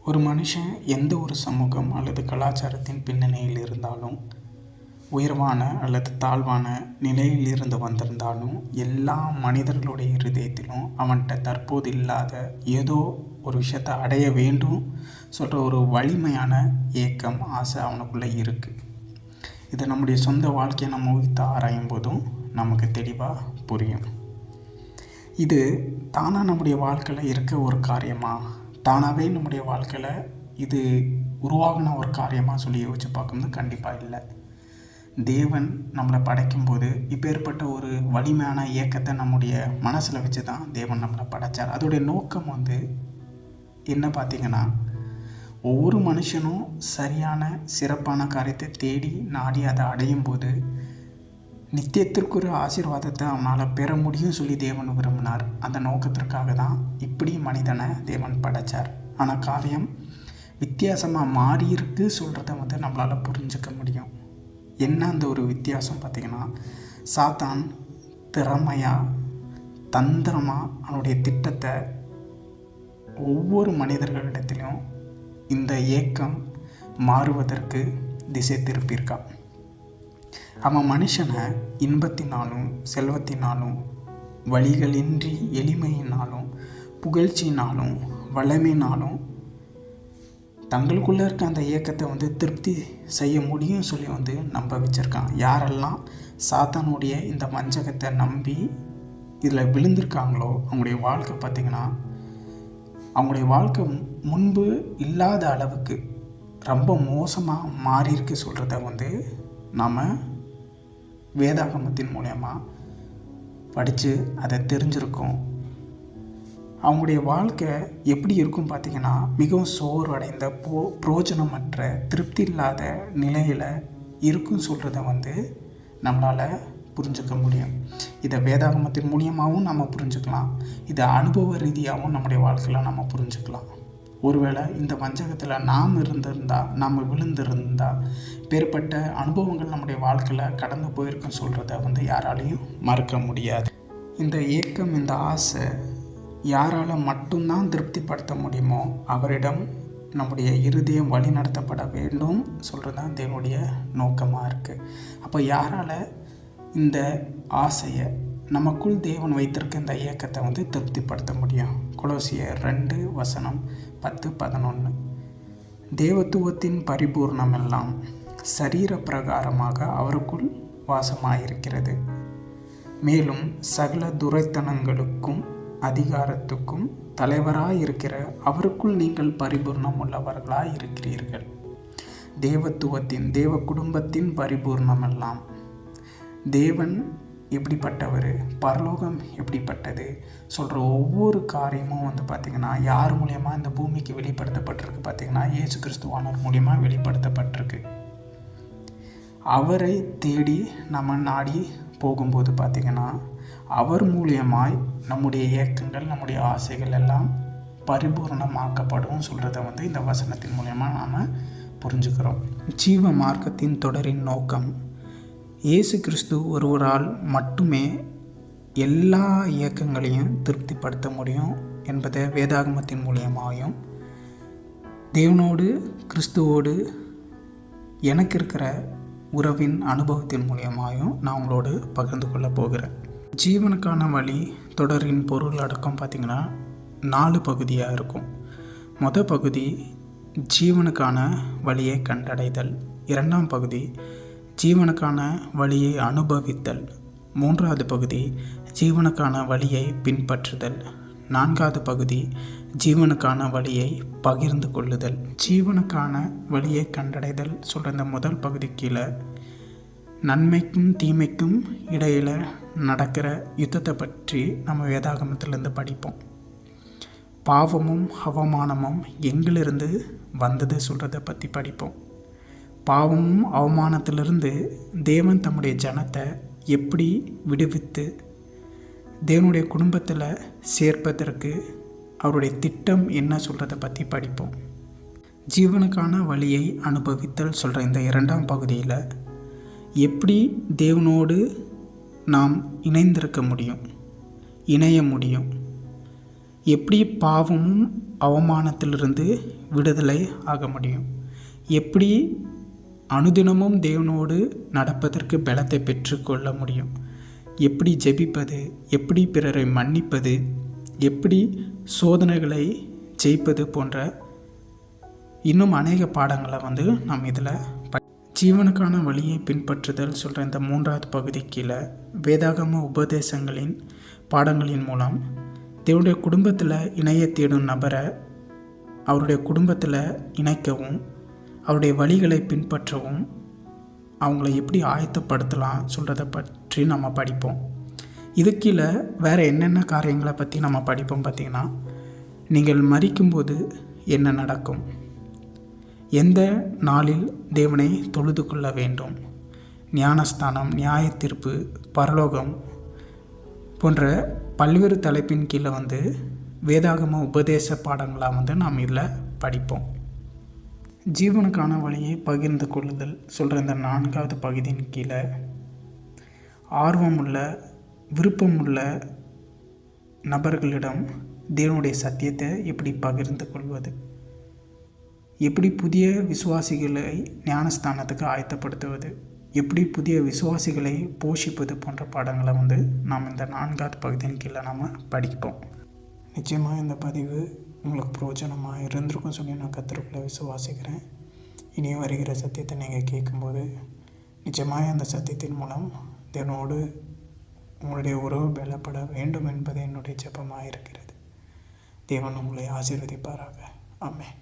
ஒரு மனுஷன் எந்த ஒரு சமூகம் அல்லது கலாச்சாரத்தின் பின்னணியில் இருந்தாலும், உயர்வான அல்லது தாழ்வான நிலையில் இருந்து வந்திருந்தாலும், எல்லா மனிதர்களுடைய இருதயத்திலும் அவன்கிட்ட தற்போது இல்லாத ஏதோ ஒரு விஷயத்தை அடைய வேண்டும் சொல்கிற ஒரு வலிமையான ஏக்கம், ஆசை அவனுக்குள்ளே இருக்குது. இது நம்முடைய சொந்த வாழ்க்கையை நம்ம ஊகித்து ஆராயும் போதும் நமக்கு தெளிவாக புரியும். இது தானாக நம்முடைய வாழ்க்கையில் இருக்க ஒரு காரியமா, தானாகவே நம்முடைய வாழ்க்கையில் இது உருவாகின ஒரு காரியமாக சொல்லி யோசிச்சு பார்க்கும்போது கண்டிப்பாக இல்லை. தேவன் நம்மளை படைக்கும்போது இப்பேற்பட்ட ஒரு வலிமையான இயக்கத்தை நம்முடைய மனசில் வச்சு தான் தேவன் நம்மளை படைத்தார். அதோடைய நோக்கம் என்ன பார்த்திங்கன்னா, ஒவ்வொரு மனுஷனும் சரியான சிறப்பான காரியத்தை தேடி நாடி அதை அடையும் போது நித்தியத்திற்கு ஒரு ஆசீர்வாதத்தை அவனால் பெற முடியும் சொல்லி தேவன் விரும்பினார். அந்த நோக்கத்திற்காக தான் இப்படி மனிதனை தேவன் படைத்தார். ஆனால் காரியம் வித்தியாசமாக மாறியிருக்கு சொல்கிறத நம்மளால் புரிஞ்சுக்க முடியும். என்ன அந்த ஒரு வித்தியாசம் பார்த்திங்கன்னா, சாத்தான் திறமையாக தந்திரமாக அவனுடைய திட்டத்தை ஒவ்வொரு மனிதர்களிடத்திலும் இந்த ஏக்கம் மாறுவதற்கு திசை திருப்பியிருக்கான். அவன் மனுஷனை இன்பத்தினாலும் செல்வத்தினாலும் வழிகளின்றி எளிமையினாலும் புகழ்ச்சியினாலும் வளமையினாலும் தங்களுக்குள்ளே இருக்க அந்த இயக்கத்தை திருப்தி செய்ய முடியும் சொல்லி நம்ப வச்சுருக்கான். யாரெல்லாம் சாத்தானுடைய இந்த வஞ்சகத்தை நம்பி இதில் விழுந்திருக்காங்களோ அவங்களுடைய வாழ்க்கை பார்த்திங்கன்னா, அவங்களுடைய வாழ்க்கை முன்பு இல்லாத அளவுக்கு ரொம்ப மோசமாக மாறியிருக்கு சொல்கிறத நாம் வேதாகமத்தின் மூலமா படித்து அதை தெரிஞ்சிருக்கோம். அவங்களுடைய வாழ்க்கை எப்படி இருக்கும் பார்த்திங்கன்னா, மிகவும் சோர்வடைந்த புரோஜனமற்ற திருப்தி இல்லாத நிலையில் இருக்கும் சொல்கிறத நம்மளால் புரிஞ்சுக்க முடியும். இதை வேதாகமத்தின் மூலியமாகவும் நம்ம புரிஞ்சுக்கலாம், இதை அனுபவ ரீதியாகவும் நம்முடைய வாழ்க்கையில் நம்ம புரிஞ்சுக்கலாம். ஒருவேளை இந்த வஞ்சகத்தில் நாம் நாம் விழுந்திருந்தால் பேர்பட்ட அனுபவங்கள் நம்முடைய வாழ்க்கையில் கடந்து போயிருக்குன்னு சொல்கிறத யாராலையும் மறக்க முடியாது. இந்த ஏக்கம், இந்த ஆசை யாரால் மட்டும்தான் திருப்திப்படுத்த முடியுமோ அவரிடம் நம்முடைய இருதயம் வழி நடத்தப்பட வேண்டும் சொல்கிறது தான் தேவனுடைய நோக்கமாக இருக்குது. அப்போ யாரால் இந்த ஆசையை நமக்குள் தேவன் வைத்திருக்க இந்த இயக்கத்தை திருப்திப்படுத்த முடியும்? கொலோசியர் 2:10-11 தேவத்துவத்தின் பரிபூர்ணமெல்லாம் சரீர பிரகாரமாக அவருக்குள் வாசமாயிருக்கிறது. மேலும் சகல துரைத்தனங்களுக்கும் அதிகாரத்துக்கும் தலைவராயிருக்கிற அவருக்குள் நீங்கள் பரிபூர்ணம் உள்ளவர்களாய் இருக்கிறீர்கள். தேவ குடும்பத்தின் பரிபூர்ணமெல்லாம், தேவன் எப்படிப்பட்டவர், பரலோகம் எப்படிப்பட்டது சொல்கிற ஒவ்வொரு காரியமும் பார்த்திங்கன்னா யார் மூலயமா இந்த பூமிக்கு வெளிப்படுத்தப்பட்டிருக்கு பார்த்திங்கன்னா, இயேசு கிறிஸ்துவானவர் மூலயமா வெளிப்படுத்தப்பட்டிருக்கு. அவரை தேடி நம்ம நாடி போகும்போது பார்த்திங்கன்னா அவர் மூலியமாய் நம்முடைய இயக்கங்கள், நம்முடைய ஆசைகள் எல்லாம் பரிபூர்ணமாக்கப்படும் சொல்கிறத இந்த வசனத்தின் மூலயமா நாம் புரிஞ்சுக்கிறோம். ஜீவ மார்க்கத்தின் தொடரின் நோக்கம் இயேசு கிறிஸ்து ஒருவரால் மட்டுமே எல்லா இயக்கங்களையும் திருப்திப்படுத்த முடியும் என்பதை வேதாகமத்தின் மூலியமாகவும் தேவனோடு கிறிஸ்துவோடு எனக்கு இருக்கிற உறவின் அனுபவத்தின் மூலியமாகவும் நான் உங்களோடு பகிர்ந்து கொள்ள போகிறேன். ஜீவனுக்கான வழி தொடரின் பொருள் அடக்கம் பார்த்திங்கன்னா 4 பகுதியாக இருக்கும். மொதல் பகுதி ஜீவனுக்கான வழியை கண்டடைதல், 2ஆம் பகுதி ஜீவனுக்கான வழியை அனுபவித்தல், 3வது பகுதி ஜீவனுக்கான வழியை பின்பற்றுதல், 4வது பகுதி ஜீவனுக்கான வழியை பகிர்ந்து கொள்ளுதல். ஜீவனுக்கான வழியை கண்டடைதல் சொல்கிற இந்த முதல் பகுதி கீழே நன்மைக்கும் தீமைக்கும் இடையில் நடக்கிற யுத்தத்தை பற்றி நம்ம வேதாகமத்திலேருந்து படிப்போம். பாவமும் அவமானமும் எங்கிலிருந்து வந்தது சொல்கிறத பற்றி படிப்போம். பாவமும் அவமானத்திலிருந்து தேவன் தம்முடைய ஜனத்தை எப்படி விடுவித்து தேவனுடைய குடும்பத்தில் சேர்ப்பதற்கு அவருடைய திட்டம் என்ன சொல்கிறத பற்றி படிப்போம். ஜீவனுக்கான வழியை அனுபவித்தல் சொல்கிற இந்த 2ஆம் பகுதியில் எப்படி தேவனோடு நாம் இணைந்திருக்க முடியும், இணைய முடியும், எப்படி பாவமும் அவமானத்திலிருந்து விடுதலை ஆக முடியும்? எப்படி அனுதினமும் தேவனோடு நடப்பதற்கு பலத்தை பெற்றுக்கொள்ள முடியும்? எப்படி ஜெபிப்பது, எப்படி பிறரை மன்னிப்பது, எப்படி சோதனைகளை ஜெயிப்பது போன்ற இன்னும் அநேக பாடங்களை நாம் இதில் ஜீவனுக்கான வழியை பின்பற்றுதல் சொல்கிற இந்த 3வது பகுதி கீழே வேதாகம உபதேசங்களின் பாடங்களின் மூலம் தேவனுடைய குடும்பத்தில் இணைய தேடும் நபரை அவருடைய குடும்பத்தில் இணைக்கவும், அவருடைய வழிகளை பின்பற்றவும், அவங்கள எப்படி ஆயத்தப்படுத்தலாம் சொல்கிறத பற்றி நம்ம படிப்போம். இது கீழே வேறு என்னென்ன காரியங்களை பற்றி நம்ம படிப்போம் பார்த்திங்கன்னா, நீங்கள் மரிக்கும்போது என்ன நடக்கும், எந்த நாளில் தேவனை தொழுது கொள்ள வேண்டும், ஞானஸ்தானம், நியாய தீர்ப்பு, பரலோகம் போன்ற பல்வேறு தலைப்பின் கீழே வேதாகம உபதேச பாடங்களாக நாம் இதில் படிப்போம். ஜீவனுக்கான வழியை பகிர்ந்து கொள்ளுதல் சொல்கிற இந்த 4வது பகுதியின் கீழே ஆர்வமுள்ள, விருப்பமுள்ள நபர்களிடம் தேவனுடைய சத்தியத்தை எப்படி பகிர்ந்து கொள்வது, எப்படி புதிய விசுவாசிகளை ஞானஸ்தானத்துக்கு ஆயத்தப்படுத்துவது, எப்படி புதிய விசுவாசிகளை போஷிப்பது போன்ற பாடங்களை நாம் இந்த 4வது பகுதியின் கீழே நாம் படிப்போம். நிச்சயமாக இந்த பதிவு உங்களுக்கு பிரயோஜனமாக இருந்திருக்கும் சொல்லி நான் கர்த்தருக்குள்ள விசுவாசிக்கிறேன். இனியும் வருகிற சத்தியத்தை நீங்கள் கேட்கும்போது நிச்சயமாக அந்த சத்தியத்தின் மூலம் தேவனோடு உங்களுடைய உறவு பலப்பட வேண்டும் என்பது என்னுடைய ஜெபமாக இருக்கிறது. தேவன் உங்களை ஆசீர்வதிப்பாராக. ஆமென்.